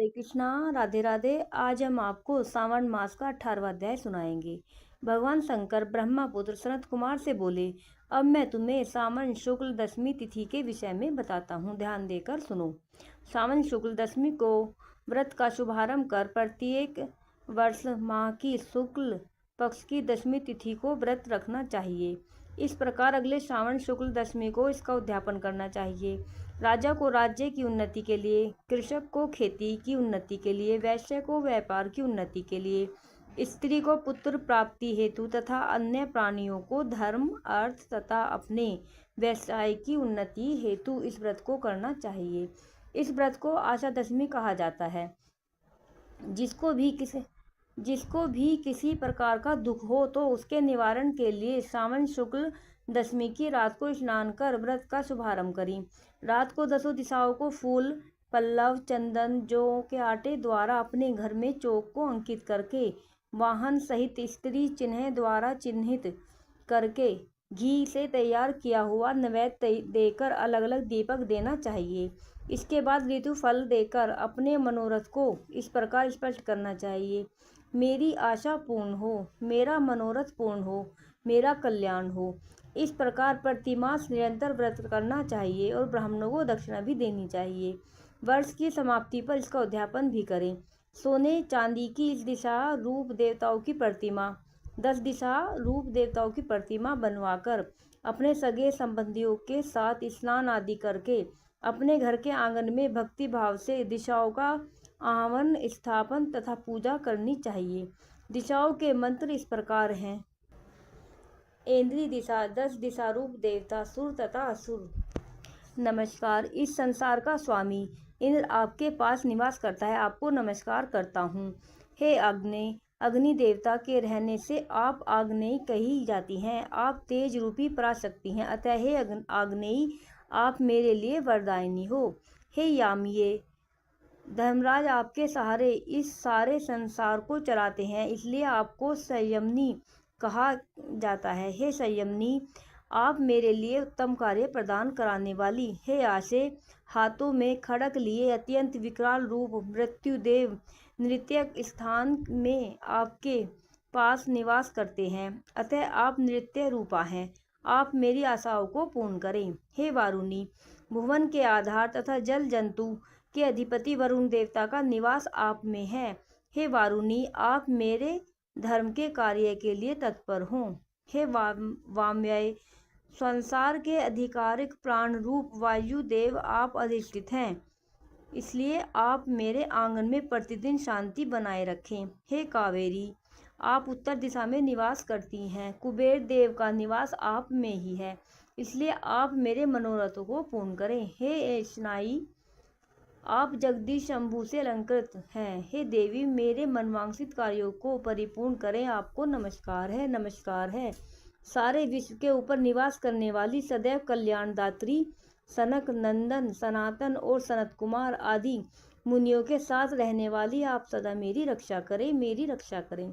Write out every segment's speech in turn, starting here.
हरे कृष्णा, राधे राधे। आज हम आपको सावन मास का 18वां अध्याय सुनाएंगे। भगवान शंकर ब्रह्मपुत्र सनत कुमार से बोले, अब मैं तुम्हें सावन शुक्ल दशमी तिथि के विषय में बताता हूँ, ध्यान देकर सुनो। सावन शुक्ल दशमी को व्रत का शुभारंभ कर प्रत्येक वर्ष माह की शुक्ल पक्ष की दशमी तिथि को व्रत रखना चाहिए। इस प्रकार अगले श्रावण शुक्ल दशमी को इसका उद्यापन करना चाहिए। राजा को राज्य की उन्नति के लिए, कृषक को खेती की उन्नति के लिए, वैश्य को व्यापार की उन्नति के लिए, स्त्री को पुत्र प्राप्ति हेतु तथा अन्य प्राणियों को धर्म, अर्थ तथा अपने व्यवसाय की उन्नति हेतु इस व्रत को करना चाहिए। इस व्रत को आशा दशमी कहा जाता है। जिसको भी किसी प्रकार का दुख हो तो उसके निवारण के लिए सावन शुक्ल दशमी की रात को स्नान कर व्रत का शुभारंभ करें। रात को 10 दिशाओं को फूल, पल्लव, चंदन, जौ के आटे द्वारा अपने घर में चौक को अंकित करके वाहन सहित स्त्री चिन्ह द्वारा चिन्हित करके घी से तैयार किया हुआ नैवेद्य देकर अलग अलग दीपक देना चाहिए। इसके बाद ऋतु फल देकर अपने मनोरथ को इस प्रकार स्पष्ट करना चाहिए, मेरी आशा पूर्ण हो, मेरा मनोरथ पूर्ण हो, मेरा कल्याण हो। इस प्रकार प्रतिमास निरंतर व्रत करना चाहिए और ब्राह्मणों को दक्षिणा भी देनी चाहिए। वर्ष की समाप्ति पर इसका उद्यापन भी करें। सोने चांदी की इस दिशा रूप देवताओं की प्रतिमा 10 दिशा रूप देवताओं की प्रतिमा बनवाकर अपने सगे संबंधियों के साथ स्नान आदि करके अपने घर के आंगन में भक्ति भाव से दिशाओं का आह्वान, स्थापन तथा पूजा करनी चाहिए। दिशाओं के मंत्र इस प्रकार हैं। इंद्री दिशा 10 दिशा रूप देवता सुर तथा असुर। नमस्कार। इस संसार का स्वामी इंद्र आपके पास निवास करता है, आपको नमस्कार करता हूँ। हे अग्नि, अग्नि देवता के रहने से आप आग्नेयी कही जाती हैं। आप तेज रूपी पराशक्ति हैं, अतः हे आग्नेयी आप मेरे लिए वरदायिनी हो। हे यामिये, धर्मराज आपके सहारे इस सारे संसार को चलाते हैं, इसलिए आपको संयमनी कहा जाता है। हे संयमनी, आप मेरे लिए उत्तम कार्य प्रदान कराने वाली। हे आशे, हाथों में खड़क लिए अत्यंत विकराल रूप मृत्युदेव नृत्य स्थान में आपके पास निवास करते हैं, अतः आप नृत्य रूपा हैं। आप मेरी आशाओं को पूर्ण करें। हे वारुणी, भुवन के आधार तथा जल जंतु के अधिपति वरुण देवता का निवास आप में है। हे वारुणी, आप मेरे धर्म के कार्य के लिए तत्पर हों। हे वामय, संसार के आधिकारिक प्राण रूप वायु देव आप अधिष्ठित हैं, इसलिए आप मेरे आंगन में प्रतिदिन शांति बनाए रखें। हे कावेरी, आप उत्तर दिशा में निवास करती हैं, कुबेर देव का निवास आप में ही है, इसलिए आप मेरे मनोरथों को पूर्ण करें। हे ऐशनाई, आप जगदीश शंभु से अलंकृत हैं। हे देवी, मेरे मनवांछित कार्यों को परिपूर्ण करें। आपको नमस्कार है, नमस्कार है। सारे विश्व के ऊपर निवास करने वाली सदैव कल्याणदात्री सनक नंदन, सनातन और सनत कुमार आदि मुनियों के साथ रहने वाली आप सदा मेरी रक्षा करें, मेरी रक्षा करें।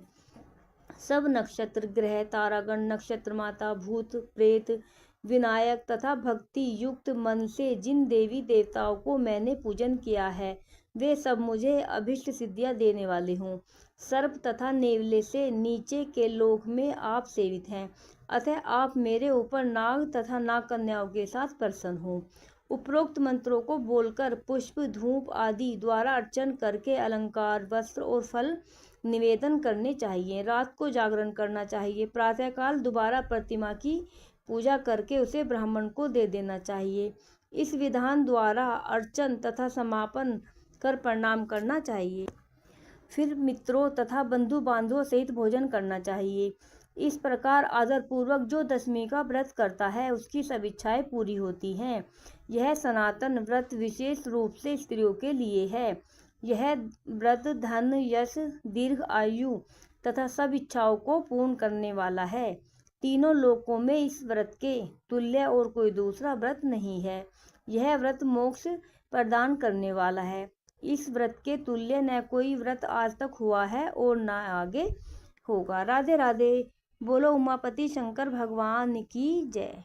सब नक्षत्र ग्रह तारागण, नक्षत्र माता, भूत प्रेत, विनायक तथा भक्ति युक्त मन से जिन देवी देवताओं को मैंने पूजन किया है, वे सब मुझे अभिष्ट सिद्धियां देने वाले हों। सर्प तथा नेवले से नीचे के लोक में आप सेवित हैं, अतः आप मेरे ऊपर नाग तथा नाग कन्याओं के साथ प्रसन्न हो। उपरोक्त मंत्रों को बोलकर पुष्प, धूप आदि द्वारा अर्चन करके अलंकार, वस्त्र और फल निवेदन करने चाहिए। रात को जागरण करना चाहिए। प्रातःकाल दोबारा प्रतिमा की पूजा करके उसे ब्राह्मण को दे देना चाहिए। इस विधान द्वारा अर्चन तथा समापन कर प्रणाम करना चाहिए। फिर मित्रों तथा बंधु बांधवों सहित भोजन करना चाहिए। इस प्रकार आदर पूर्वक जो दशमी का व्रत करता है उसकी सब इच्छाएं पूरी होती हैं। यह सनातन व्रत विशेष रूप से स्त्रियों के लिए है। यह व्रत धन, यश, दीर्घ आयु तथा सब इच्छाओं को पूर्ण करने वाला है। तीनों लोकों में इस व्रत के तुल्य और कोई दूसरा व्रत नहीं है। यह व्रत मोक्ष प्रदान करने वाला है। इस व्रत के तुल्य न कोई व्रत आज तक हुआ है और न आगे होगा। राधे राधे। बोलो उमापति शंकर भगवान की जय।